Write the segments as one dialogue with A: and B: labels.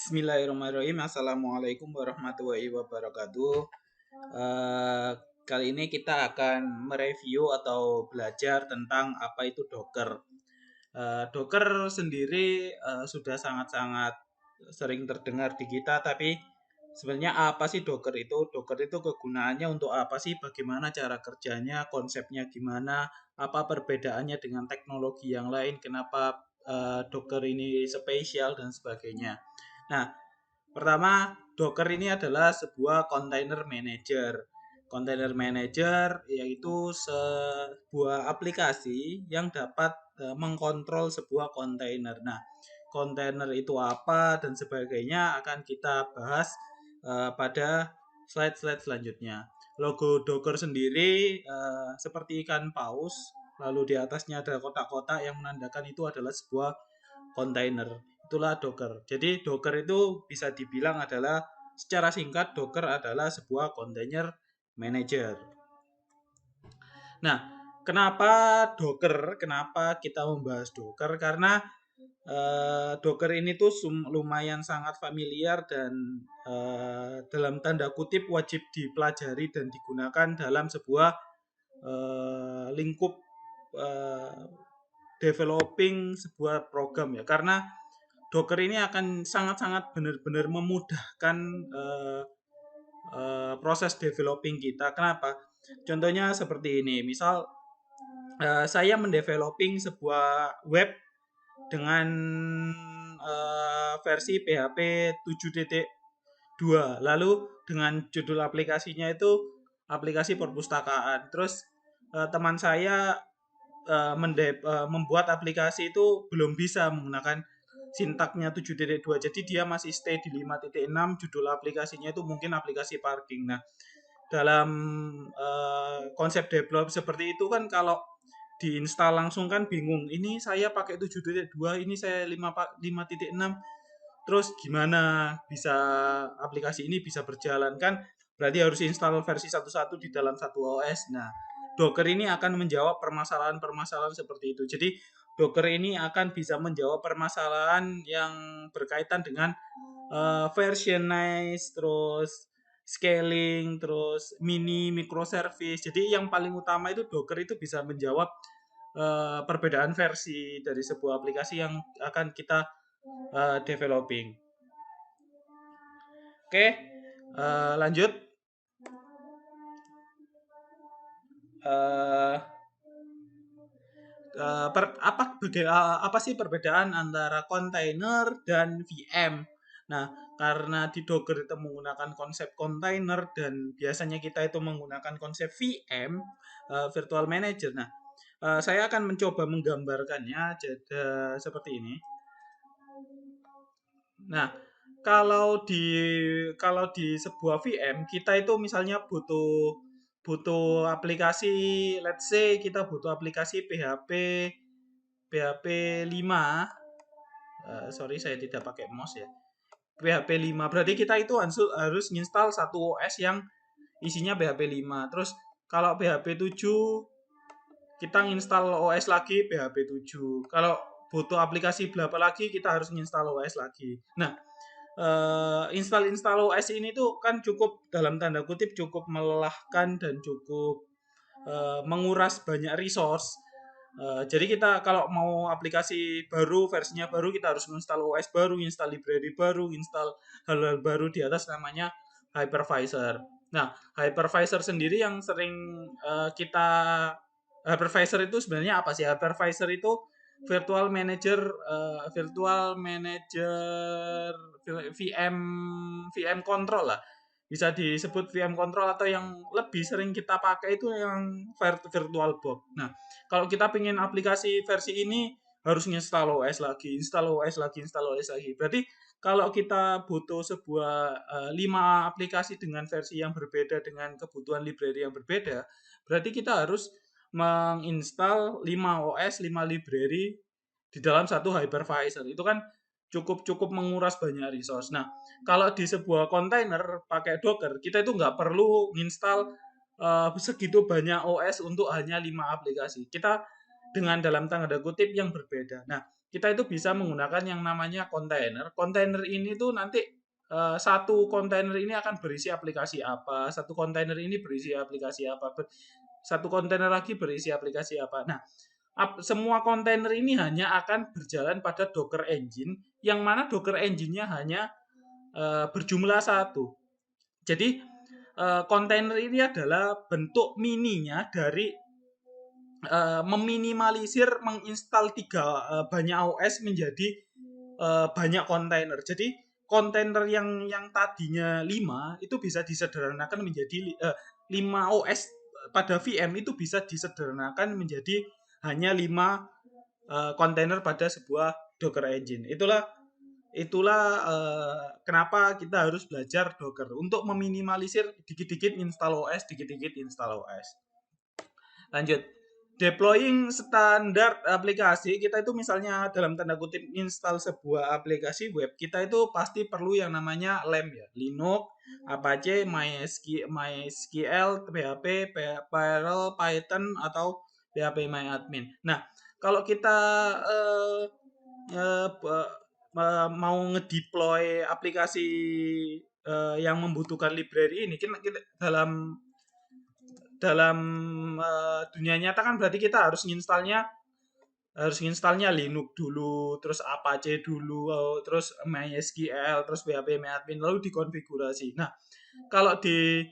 A: Bismillahirrahmanirrahim. Assalamualaikum warahmatullahi wabarakatuh. Eh, Kali ini kita akan mereview atau belajar tentang apa itu Docker. Docker sendiri sudah sangat-sangat sering terdengar di kita, tapi sebenarnya apa sih Docker itu? Docker itu kegunaannya untuk apa sih? Bagaimana cara kerjanya? Konsepnya gimana? Apa perbedaannya dengan teknologi yang lain? Kenapa Docker ini spesial dan sebagainya? Nah, pertama, Docker ini adalah sebuah container manager. Container manager yaitu sebuah aplikasi yang dapat mengkontrol sebuah kontainer. Nah, kontainer itu apa dan sebagainya akan kita bahas pada slide-slide selanjutnya. Logo Docker sendiri seperti ikan paus, lalu di atasnya ada kotak-kotak yang menandakan itu adalah sebuah kontainer. Itulah Docker. Jadi Docker itu bisa dibilang adalah secara singkat Docker adalah sebuah container manager. Nah, kenapa Docker? Kenapa kita membahas Docker? Karena Docker ini tuh lumayan sangat familiar dan dalam tanda kutip wajib dipelajari dan digunakan dalam sebuah lingkup uh, developing sebuah program ya. Karena Docker ini akan sangat-sangat benar-benar memudahkan proses developing kita. Kenapa? Contohnya seperti ini. Misal saya mendeveloping sebuah web dengan versi PHP 7.2. Lalu dengan judul aplikasinya itu aplikasi perpustakaan. Terus teman saya membuat aplikasi itu belum bisa menggunakan sintaknya 7.2. Jadi dia masih stay di 5.6. Judul aplikasinya itu mungkin aplikasi parking. Nah, dalam konsep develop seperti itu kan kalau diinstal langsung kan bingung. Ini saya pakai 7.2, ini saya 5.6. Terus gimana bisa aplikasi ini bisa berjalan kan? Berarti harus install versi 1.1 di dalam satu OS. Nah, Docker ini akan menjawab permasalahan-permasalahan seperti itu. Jadi Docker ini akan bisa menjawab permasalahan yang berkaitan dengan versionize, terus scaling, terus microservice. Jadi yang paling utama itu Docker itu bisa menjawab perbedaan versi dari sebuah aplikasi yang akan kita developing. Oke, lanjut. Uh, apa sih perbedaan antara kontainer dan VM? Nah, karena di Docker itu menggunakan konsep kontainer dan biasanya kita itu menggunakan konsep VM, virtual manager. Nah, saya akan mencoba menggambarkannya jadi seperti ini. Nah, kalau di sebuah VM kita itu misalnya butuh aplikasi, let's say kita butuh aplikasi PHP 5. Sorry saya tidak pakai mouse ya. PHP 5 berarti kita itu harus install satu OS yang isinya PHP 5. Terus kalau PHP 7 kita install OS lagi PHP 7. Kalau butuh aplikasi berapa lagi kita harus install OS lagi. Nah, install OS ini tuh kan cukup dalam tanda kutip cukup melelahkan dan cukup menguras banyak resource. Jadi kita kalau mau aplikasi baru, versinya baru, kita harus install OS baru, install library baru, install hal-hal baru di atas namanya hypervisor. Nah, hypervisor sendiri yang sering kita hypervisor itu sebenarnya apa sih? Hypervisor itu virtual manager VM VM control lah, bisa disebut VM control, atau yang lebih sering kita pakai itu yang virtual box. Nah, kalau kita pengen aplikasi versi ini harus install OS lagi, install OS lagi, install OS lagi. Berarti kalau kita butuh sebuah 5 aplikasi dengan versi yang berbeda dengan kebutuhan library yang berbeda, berarti kita harus menginstal 5 OS, 5 library di dalam satu hypervisor. Itu kan cukup menguras banyak resource. Nah, kalau di sebuah kontainer pakai Docker, kita itu nggak perlu install segitu banyak OS untuk hanya 5 aplikasi. Kita dengan dalam tanda kutip yang berbeda. Nah, kita itu bisa menggunakan yang namanya kontainer. Kontainer ini tuh nanti satu kontainer ini akan berisi aplikasi apa, satu kontainer ini berisi aplikasi apa, satu kontainer lagi berisi aplikasi apa. Nah, semua kontainer ini hanya akan berjalan pada Docker Engine, yang mana Docker Engine-nya hanya berjumlah satu. Jadi kontainer ini adalah bentuk mininya dari meminimalisir menginstal banyak OS menjadi banyak kontainer. Jadi kontainer yang tadinya 5 itu bisa disederhanakan menjadi 5 OS pada VM itu bisa disederhanakan menjadi hanya 5 kontainer pada sebuah Docker Engine. Itulah kenapa kita harus belajar Docker untuk meminimalisir dikit-dikit install OS, dikit-dikit install OS. Lanjut. Deploying standar aplikasi, kita itu misalnya dalam tanda kutip install sebuah aplikasi web, kita itu pasti perlu yang namanya LAMP ya, Linux, Apache, MySQL, PHP, Perl, Python atau PHP MyAdmin. Nah, kalau kita mau ngedeploy aplikasi yang membutuhkan library ini, kita dalam dunia nyata kan berarti kita harus nginstalnya Linux dulu, terus Apache dulu, terus MySQL, terus PHP MyAdmin, lalu dikonfigurasi. Nah, kalau di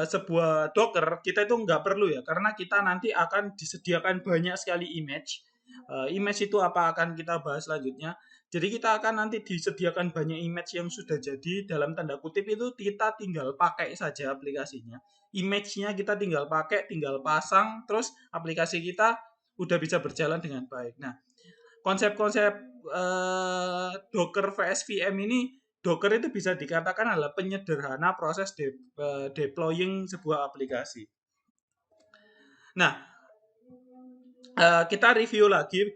A: sebuah Docker kita itu nggak perlu ya, karena kita nanti akan disediakan banyak sekali image. Image itu apa akan kita bahas selanjutnya. Jadi kita akan nanti disediakan banyak image yang sudah jadi, dalam tanda kutip itu kita tinggal pakai saja aplikasinya. Image-nya kita tinggal pakai, tinggal pasang, terus aplikasi kita udah bisa berjalan dengan baik. Nah, konsep-konsep Docker vs VM ini, Docker itu bisa dikatakan adalah penyederhana proses deploying sebuah aplikasi. Nah, kita review lagi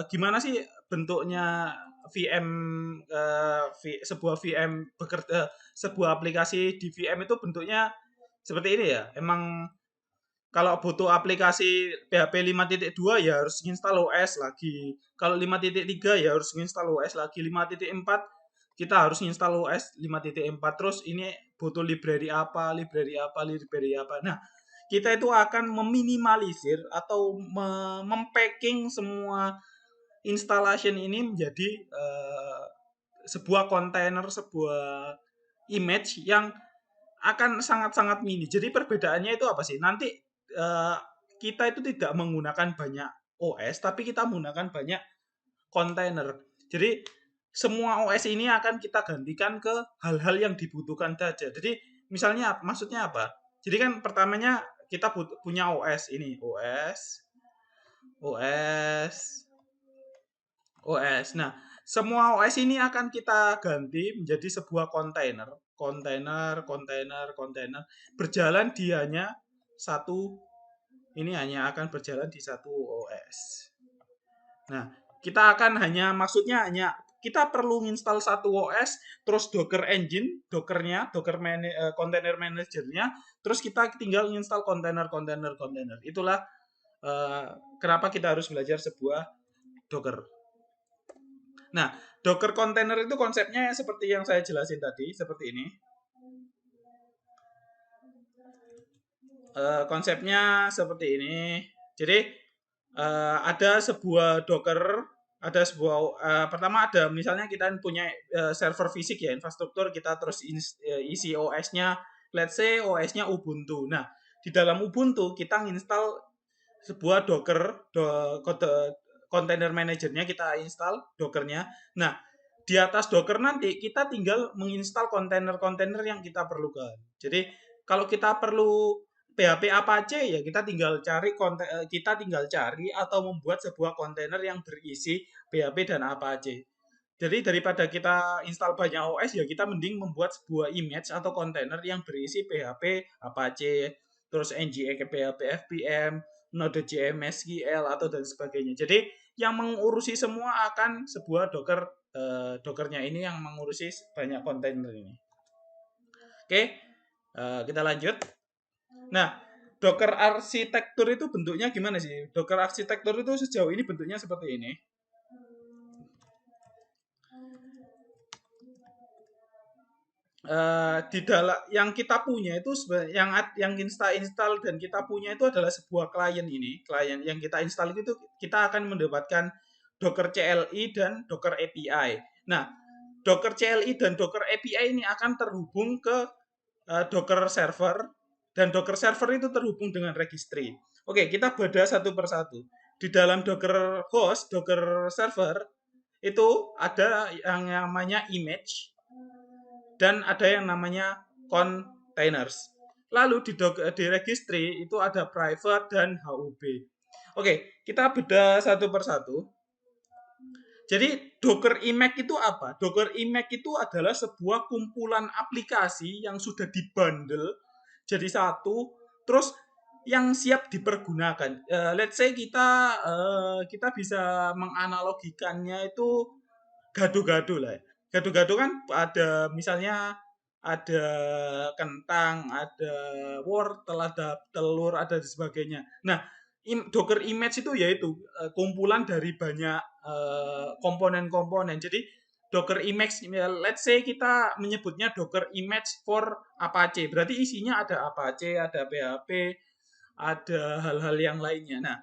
A: gimana sih bentuknya VM, sebuah VM bekerja, sebuah aplikasi di VM itu bentuknya seperti ini ya. Emang kalau butuh aplikasi PHP 5.2 ya harus install OS lagi. Kalau 5.3 ya harus install OS lagi. 5.4 kita harus install OS 5.4. Terus ini butuh library apa. Nah, kita itu akan meminimalisir atau mempacking semua installation ini menjadi sebuah kontainer, sebuah image yang akan sangat-sangat mini. Jadi perbedaannya itu apa sih? Nanti kita itu tidak menggunakan banyak OS, tapi kita menggunakan banyak kontainer. Jadi semua OS ini akan kita gantikan ke hal-hal yang dibutuhkan saja. Jadi misalnya maksudnya apa? Jadi kan pertamanya kita punya OS ini, OS. Nah, semua OS ini akan kita ganti menjadi sebuah kontainer. Berjalan di hanya satu, ini hanya akan berjalan di satu OS. Nah, kita akan maksudnya kita perlu install satu OS, terus Docker Engine, Dockernya, Container Manager-nya, terus kita tinggal install kontainer. Itulah kenapa kita harus belajar sebuah Docker. Nah, Docker container itu konsepnya seperti yang saya jelasin tadi, seperti ini. Konsepnya seperti ini. Jadi ada sebuah Docker, pertama ada misalnya kita punya server fisik ya, infrastruktur, kita terus isi OS-nya, let's say OS-nya Ubuntu. Nah, di dalam Ubuntu kita install sebuah Docker, container manajernya kita install Dockernya. Nah, di atas Docker nanti kita tinggal menginstal kontainer-kontainer yang kita perlukan. Jadi kalau kita perlu PHP Apache ya kita tinggal cari atau membuat sebuah kontainer yang berisi PHP dan Apache. Jadi daripada kita install banyak OS ya kita mending membuat sebuah image atau kontainer yang berisi PHP Apache, terus Nginx PHP FPM, Node.js MySQL atau dan sebagainya. Jadi yang mengurusi semua akan sebuah Dockernya ini yang mengurusi banyak kontainer ini. Oke, kita lanjut. Nah, Docker arsitektur itu bentuknya gimana sih? Docker arsitektur itu sejauh ini bentuknya seperti ini. di dalam yang kita punya itu yang install dan kita punya itu adalah sebuah klien yang kita install itu kita akan mendapatkan Docker CLI dan Docker API. Nah, Docker CLI dan Docker API ini akan terhubung ke Docker server dan Docker server itu terhubung dengan registry. Oke, kita bedah satu persatu. Di dalam Docker host, Docker server itu ada yang namanya image dan ada yang namanya containers. Lalu di registry itu ada private dan HUB. Oke, kita bedah satu persatu. Jadi Docker Image itu apa? Docker Image itu adalah sebuah kumpulan aplikasi yang sudah dibundle jadi satu, terus yang siap dipergunakan. Let's say kita bisa menganalogikannya itu gado-gado lah. Gado-gado kan ada misalnya ada kentang, ada wortel, ada telur, ada sebagainya. Nah, Docker image itu yaitu kumpulan dari banyak komponen-komponen. Jadi Docker image, let's say kita menyebutnya Docker image for Apache. Berarti isinya ada Apache, ada PHP, ada hal-hal yang lainnya. Nah,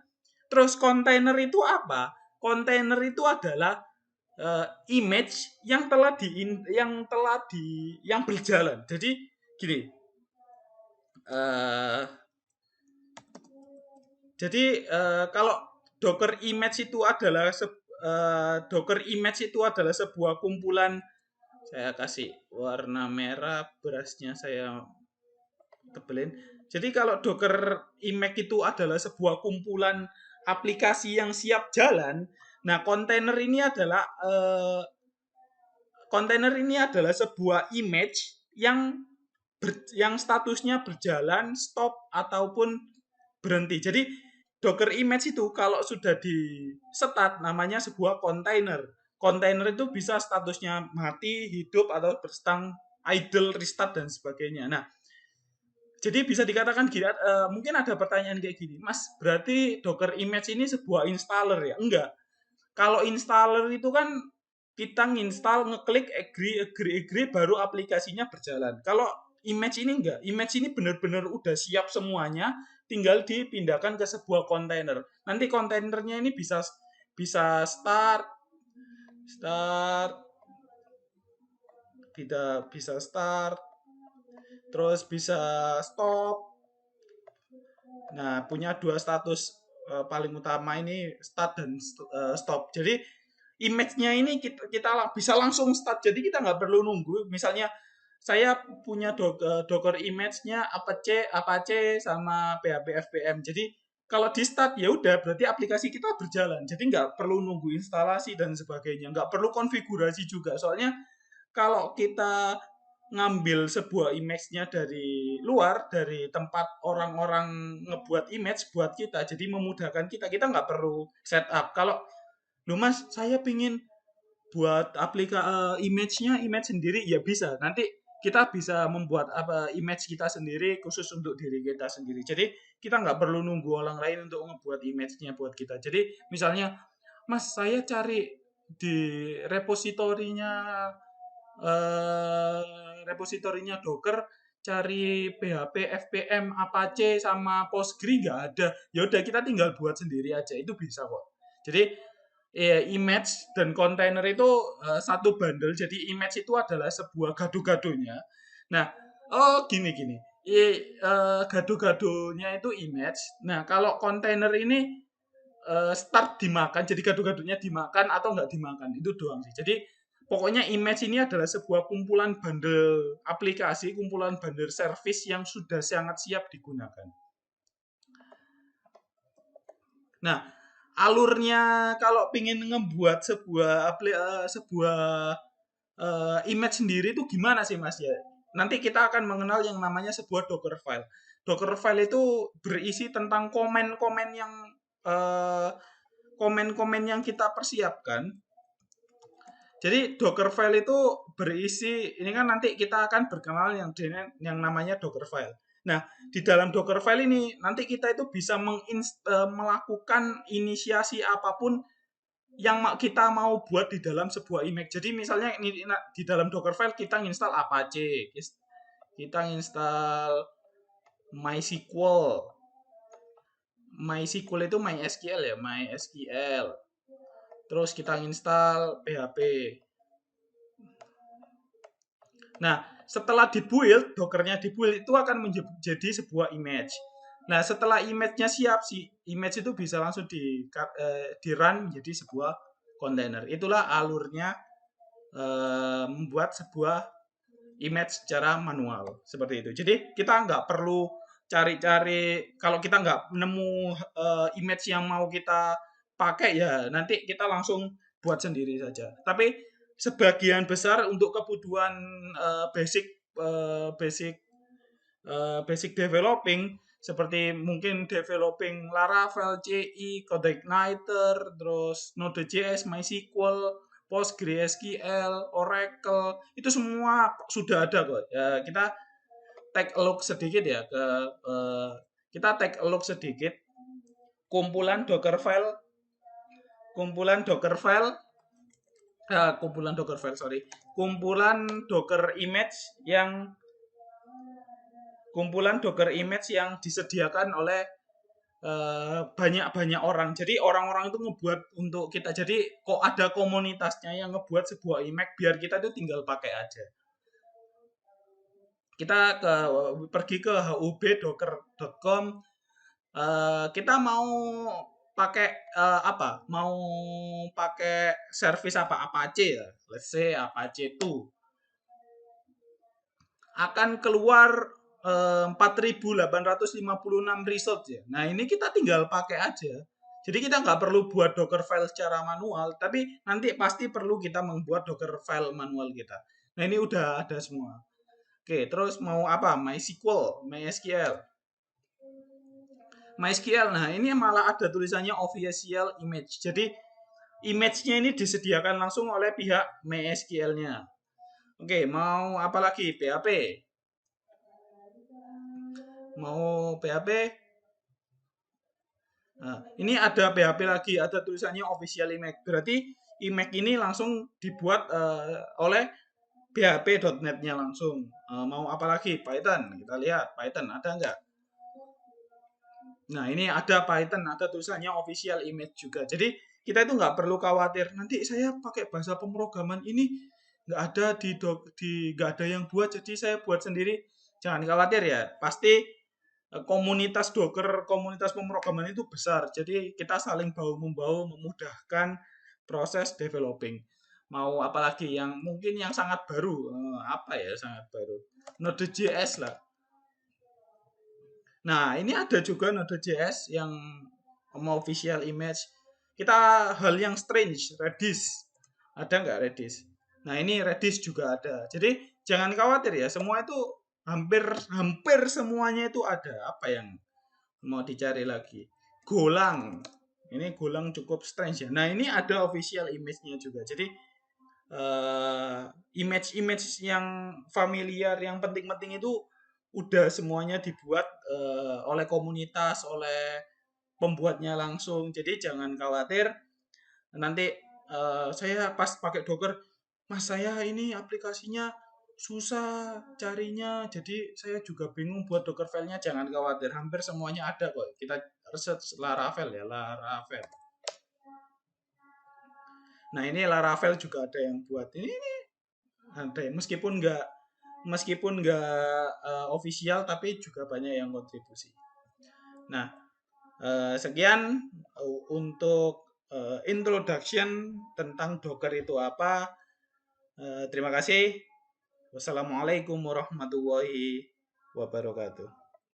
A: terus kontainer itu apa? Kontainer itu adalah image yang berjalan. Jadi gini, uh, kalau Docker image itu adalah sebuah kumpulan. Saya kasih warna merah, berasnya saya tebelin. Jadi kalau Docker image itu adalah sebuah kumpulan aplikasi yang siap jalan, nah kontainer ini adalah sebuah image yang statusnya berjalan, stop ataupun berhenti. Jadi Docker image itu kalau sudah di start namanya sebuah kontainer. Kontainer itu bisa statusnya mati, hidup atau berstang idle, restart dan sebagainya. Nah, jadi bisa dikatakan gini, mungkin ada pertanyaan kayak gini, Mas, berarti Docker image ini sebuah installer ya? Enggak. Kalau installer itu kan kita nginstal, ngeklik, agree, baru aplikasinya berjalan. Kalau image ini enggak. Image ini benar-benar udah siap semuanya, tinggal dipindahkan ke sebuah kontainer. Nanti kontainernya ini bisa start, bisa start, terus bisa stop. Nah, punya dua status paling utama ini start dan stop. Jadi image-nya ini kita bisa langsung start. Jadi kita nggak perlu nunggu. Misalnya saya punya Docker image-nya Apache sama PHP FPM. Jadi kalau di start ya udah berarti aplikasi kita berjalan. Jadi nggak perlu nunggu instalasi dan sebagainya. Nggak perlu konfigurasi juga. Soalnya kalau kita ngambil sebuah image-nya dari luar, dari tempat orang-orang ngebuat image buat kita, jadi memudahkan kita nggak perlu setup. Kalau lu Mas, saya pingin buat image-nya image sendiri, ya bisa. Nanti kita bisa membuat image kita sendiri khusus untuk diri kita sendiri. Jadi kita nggak perlu nunggu orang lain untuk ngebuat image-nya buat kita. Jadi misalnya, Mas, saya cari di repositorinya Docker, cari PHP, FPM, Apache sama Postgre nggak ada. Ya udah kita tinggal buat sendiri aja, itu bisa kok. Jadi image dan kontainer itu satu bundle. Jadi image itu adalah sebuah gado-gadonya. Nah, gini. Gado-gadonya itu image. Nah, kalau kontainer ini start dimakan, jadi gado-gadonya dimakan atau nggak dimakan, itu doang sih. Jadi pokoknya image ini adalah sebuah kumpulan bundle aplikasi, kumpulan bundle service yang sudah sangat siap digunakan. Nah, alurnya kalau pingin ngebuat sebuah image sendiri itu gimana sih Mas ya? Nanti kita akan mengenal yang namanya sebuah Docker file. Docker file itu berisi tentang komen-komen yang kita persiapkan. Jadi Docker file itu berisi, ini kan nanti kita akan berkenal yang namanya Docker file. Nah, di dalam Docker file ini nanti kita itu bisa melakukan inisiasi apapun yang kita mau buat di dalam sebuah image. Jadi misalnya ini di dalam Dockerfile kita install Apache, kita install MySQL. MySQL itu MySQL ya, MySQL. Terus kita install PHP. Nah, setelah dibuild, Dockernya dibuild itu akan menjadi sebuah image. Nah, setelah image-nya siap, si image itu bisa langsung di run menjadi sebuah kontainer. Itulah alurnya membuat sebuah image secara manual seperti itu. Jadi kita nggak perlu cari-cari, kalau kita nggak nemu image yang mau kita pakai ya nanti kita langsung buat sendiri saja. Tapi sebagian besar untuk kebutuhan basic developing seperti mungkin developing Laravel, CI, CodeIgniter, terus Node.js, MySQL, PostgreSQL, Oracle, itu semua sudah ada kok. Ya, kita take a look sedikit ya ke kita take a look sedikit kumpulan Dockerfile, kumpulan Dockerfile, kumpulan Dockerfile sorry, kumpulan Docker image yang disediakan oleh banyak-banyak orang. Jadi orang-orang itu ngebuat untuk kita. Jadi kok ada komunitasnya yang ngebuat sebuah image biar kita itu tinggal pakai aja. Kita pergi ke hubdocker.com. Kita mau pakai apa? Mau pakai service apa? Apache ya. Let's say Apache 2. Akan keluar 4.856 result ya. Nah ini kita tinggal pakai aja. Jadi kita nggak perlu buat Dockerfile secara manual, tapi nanti pasti perlu kita membuat Dockerfile manual kita. Nah ini udah ada semua. Oke, terus mau apa? MySQL. Nah ini malah ada tulisannya official image. Jadi image-nya ini disediakan langsung oleh pihak MySQL-nya. Oke, mau apa lagi? PHP. Mau PHP. Nah, ini ada PHP lagi, ada tulisannya official image. Berarti image ini langsung dibuat oleh php.net-nya langsung. Mau apa lagi? Python. Kita lihat Python ada nggak? Nah, ini ada Python, ada tulisannya official image juga. Jadi kita itu nggak perlu khawatir. Nanti saya pakai bahasa pemrograman ini nggak ada nggak ada yang buat, jadi saya buat sendiri. Jangan khawatir ya. Pasti komunitas Docker, komunitas pemrograman itu besar. Jadi kita saling bahu-membahu memudahkan proses developing. Mau apalagi yang mungkin yang sangat baru, apa ya sangat baru? Node.js lah. Nah, ini ada juga Node.js yang mau official image. Kita hal yang strange, Redis. Ada nggak Redis? Nah, ini Redis juga ada. Jadi jangan khawatir ya, semua itu hampir semuanya itu ada. Apa yang mau dicari lagi? Golang. Ini Golang cukup strange ya. Nah, ini ada official image-nya juga. Jadi image-image yang familiar, yang penting-penting itu udah semuanya dibuat oleh komunitas, oleh pembuatnya langsung. Jadi jangan khawatir nanti saya pas pakai Docker, Mas saya ini aplikasinya susah carinya, jadi saya juga bingung buat Docker file-nya. Jangan khawatir, hampir semuanya ada kok. Kita research Laravel ya, Laravel. Nah ini Laravel juga ada yang buat ini ada meskipun nggak official tapi juga banyak yang kontribusi. Nah sekian untuk introduction tentang Docker itu apa. Terima kasih. Wassalamualaikum warahmatullahi wabarakatuh.